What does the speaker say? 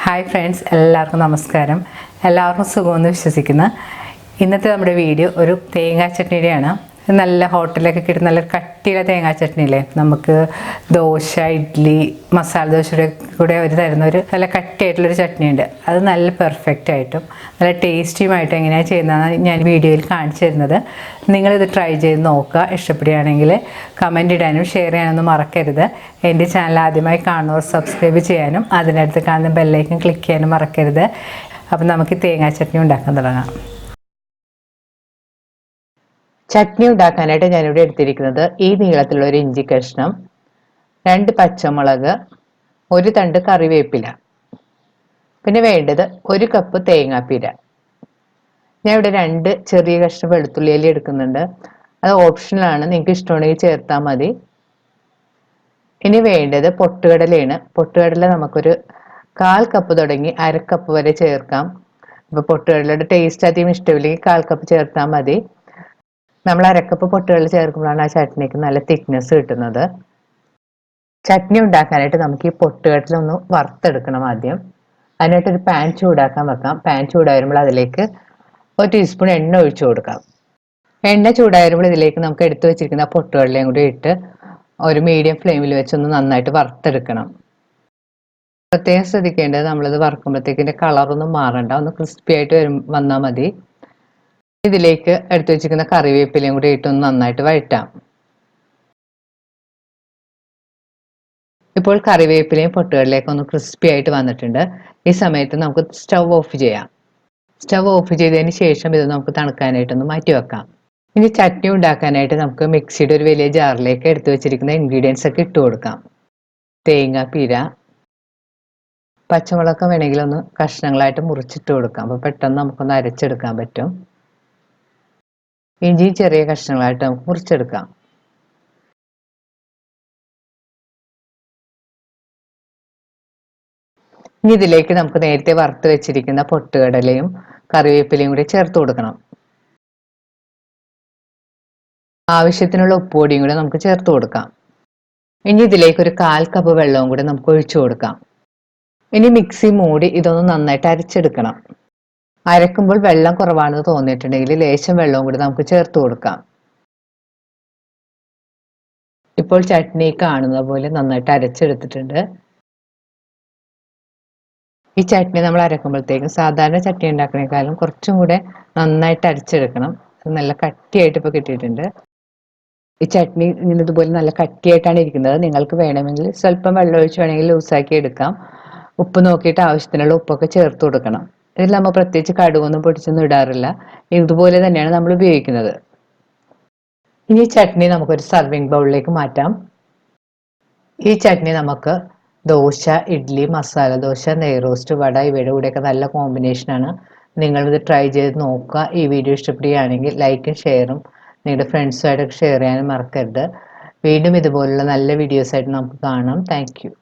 Hi friends, എല്ലാവർക്കും നമസ്കാരം. എല്ലാവർക്കും സുഖമെന്ന് വിശ്വസിക്കുന്നു. ഇന്നത്തെ നമ്മുടെ വീഡിയോ ഒരു തേങ്ങാ ചട്നിയുടെയാണ്. നല്ല ഹോട്ടലിലൊക്കെ കിട്ടുന്ന നല്ല കട്ടിയുള്ള തേങ്ങാ ചട്നിയില്ലേ, നമുക്ക് ദോശ, ഇഡ്ഡലി, മസാല ദോശയുടെ കൂടെ അവർ തരുന്ന ഒരു നല്ല കട്ടിയായിട്ടുള്ളൊരു ചട്നിയുണ്ട്. അത് നല്ല പെർഫെക്റ്റ് ആയിട്ടും നല്ല ടേസ്റ്റിയുമായിട്ടും എങ്ങനെയാണ് ചെയ്യുന്നതെന്ന് ഞാൻ വീഡിയോയിൽ കാണിച്ചു തരുന്നത്. നിങ്ങളിത് ട്രൈ ചെയ്ത് നോക്കുക. ഇഷ്ടപ്പെടുകയാണെങ്കിൽ കമൻറ്റ് ഇടാനും ഷെയർ ചെയ്യാനൊന്നും മറക്കരുത്. എൻ്റെ ചാനൽ ആദ്യമായി കാണുന്നവർ സബ്സ്ക്രൈബ് ചെയ്യാനും അതിനടുത്ത് കാണുന്ന ബെല്ലൈക്കൺ ക്ലിക്ക് ചെയ്യാനും മറക്കരുത്. അപ്പം നമുക്ക് തേങ്ങാ ചട്നി ഉണ്ടാക്കാൻ തുടങ്ങാം. ചട്നി ഉണ്ടാക്കാനായിട്ട് ഞാനിവിടെ എടുത്തിരിക്കുന്നത് ഈ നീളത്തിലുള്ള ഒരു ഇഞ്ചി കഷ്ണം, 2 പച്ചമുളക്, 1 തണ്ട് കറിവേപ്പില, പിന്നെ വേണ്ടത് 1 കപ്പ് തേങ്ങാപ്പീര. ഞാൻ ഇവിടെ 2 ചെറിയ കഷ്ണം വെളുത്തുള്ളിയിൽ എടുക്കുന്നുണ്ട്. അത് ഓപ്ഷണലാണ്, നിങ്ങൾക്ക് ഇഷ്ടമുണ്ടെങ്കിൽ ചേർത്താൽ മതി. ഇനി വേണ്ടത് പൊട്ടുകടലയാണ്. പൊട്ടുകടല നമുക്കൊരു 1/4 കപ്പ് തുടങ്ങി 1/2 കപ്പ് വരെ ചേർക്കാം. അപ്പോൾ പൊട്ടുകടലയുടെ ടേസ്റ്റ് അധികം ഇഷ്ടമില്ലെങ്കിൽ 1/4 കപ്പ് ചേർത്താൽ മതി. നമ്മൾ 1/2 കപ്പ് പൊട്ടുകടല ചേർക്കുമ്പോഴാണ് ആ ചട്നിക്ക് നല്ല തിക്നെസ് കിട്ടുന്നത്. ചട്നി ഉണ്ടാക്കാനായിട്ട് നമുക്ക് ഈ പൊട്ടുകടല ഒന്ന് വറുത്തെടുക്കണം ആദ്യം. അതിനായിട്ടൊരു പാൻ ചൂടാക്കാൻ വെക്കാം. പാൻ ചൂടായി വരുമ്പോൾ അതിലേക്ക് 1 ടീസ്പൂൺ എണ്ണ ഒഴിച്ചു കൊടുക്കാം. എണ്ണ ചൂടായി വരുമ്പോൾ ഇതിലേക്ക് നമുക്ക് എടുത്തു വെച്ചിരിക്കുന്ന പൊട്ടുകടലയും കൂടി ഇട്ട് ഒരു മീഡിയം ഫ്ലെയിമിൽ വെച്ചൊന്ന് നന്നായിട്ട് വറുത്തെടുക്കണം. പ്രത്യേകം ശ്രദ്ധിക്കേണ്ടത്, നമ്മളിത് വറുക്കുമ്പോഴത്തേക്കിൻ്റെ കളറൊന്നും മാറണ്ട, ഒന്ന് ക്രിസ്പി ആയിട്ട് വന്നാൽ മതി. ഇതിലേക്ക് എടുത്തു വെച്ചിരിക്കുന്ന കറിവേപ്പിലയും കൂടി ഇട്ടൊന്ന് നന്നായിട്ട് വഴറ്റാം. ഇപ്പോൾ കറിവേപ്പിലയും പൊട്ടുകടലയൊക്കെ ഒന്ന് ക്രിസ്പി ആയിട്ട് വന്നിട്ടുണ്ട്. ഈ സമയത്ത് നമുക്ക് സ്റ്റവ് ഓഫ് ചെയ്യാം. സ്റ്റവ് ഓഫ് ചെയ്തതിന് ശേഷം ഇത് നമുക്ക് തണുക്കാനായിട്ടൊന്ന് മാറ്റി വെക്കാം. ഇനി ചട്നി ഉണ്ടാക്കാനായിട്ട് നമുക്ക് മിക്സിയുടെ ഒരു വലിയ ജാറിലേക്ക് എടുത്തു വെച്ചിരിക്കുന്ന ഇൻഗ്രീഡിയൻസ് ഒക്കെ ഇട്ട് കൊടുക്കാം. തേങ്ങാപ്പീര, പച്ചമുളക് വേണമെങ്കിൽ ഒന്ന് കഷ്ണങ്ങളായിട്ട് മുറിച്ചിട്ട് കൊടുക്കാം. അപ്പോൾ പെട്ടെന്ന് നമുക്കൊന്ന് അരച്ചെടുക്കാൻ പറ്റും. ഇഞ്ചി ചെറിയ കഷ്ണങ്ങളായിട്ട് നമുക്ക് മുറിച്ചെടുക്കാം. ഇനി ഇതിലേക്ക് നമുക്ക് നേരത്തെ വറുത്ത് വെച്ചിരിക്കുന്ന പൊട്ടുകടലയും കറിവേപ്പിലയും കൂടി ചേർത്ത് കൊടുക്കണം. ആവശ്യത്തിനുള്ള ഉപ്പുപൊടിയും കൂടെ നമുക്ക് ചേർത്ത് കൊടുക്കാം. ഇനി ഇതിലേക്ക് ഒരു 1/4 കപ്പ് വെള്ളവും കൂടി നമുക്ക് ഒഴിച്ചു കൊടുക്കാം. ഇനി മിക്സി മൂടി ഇതൊന്ന് നന്നായിട്ട് അരച്ചെടുക്കണം. അരക്കുമ്പോൾ വെള്ളം കുറവാണെന്ന് തോന്നിയിട്ടുണ്ടെങ്കിൽ ലേശം വെള്ളവും കൂടി നമുക്ക് ചേർത്ത് കൊടുക്കാം. ഇപ്പോൾ ചട്നി കാണുന്ന പോലെ നന്നായിട്ട് അരച്ചെടുത്തിട്ടുണ്ട്. ഈ ചട്നി നമ്മൾ അരക്കുമ്പോഴത്തേക്കും സാധാരണ ചട്നി ഉണ്ടാക്കുന്നതിനേക്കാളും കുറച്ചും കൂടെ നന്നായിട്ട് അരച്ചെടുക്കണം. നല്ല കട്ടിയായിട്ട് ഇപ്പോൾ കിട്ടിയിട്ടുണ്ട്. ഈ ചട്നി ഇതുപോലെ നല്ല കട്ടിയായിട്ടാണ് ഇരിക്കുന്നത്. നിങ്ങൾക്ക് വേണമെങ്കിൽ സ്വല്പം വെള്ളം ഒഴിച്ച് വേണമെങ്കിൽ ലൂസാക്കി എടുക്കാം. ഉപ്പ് നോക്കിയിട്ട് ആവശ്യത്തിനുള്ള ഉപ്പൊക്കെ ചേർത്ത് കൊടുക്കണം. ഇതിൽ നമ്മൾ പ്രത്യേകിച്ച് കടുകൊന്നും പൊടിച്ചൊന്നും ഇടാറില്ല. ഇതുപോലെ തന്നെയാണ് നമ്മൾ ഉപയോഗിക്കുന്നത്. ഇനി ചട്നി നമുക്കൊരു സർവിങ് ബൗളിലേക്ക് മാറ്റാം. ഈ ചട്നി നമുക്ക് ദോശ, ഇഡ്ഡലി, മസാല ദോശ, നെയ് റോസ്റ്റ്, വട ഇവയുടെ കൂടെയൊക്കെ നല്ല കോമ്പിനേഷനാണ്. നിങ്ങളിത് ട്രൈ ചെയ്ത് നോക്കുക. ഈ വീഡിയോ ഇഷ്ടപ്പെടുകയാണെങ്കിൽ ലൈക്കും ഷെയറും നിങ്ങളുടെ ഫ്രണ്ട്സുമായിട്ടൊക്കെ ഷെയർ ചെയ്യാനും മറക്കരുത്. വീണ്ടും ഇതുപോലുള്ള നല്ല വീഡിയോസായിട്ട് നമുക്ക് കാണാം. Thank you.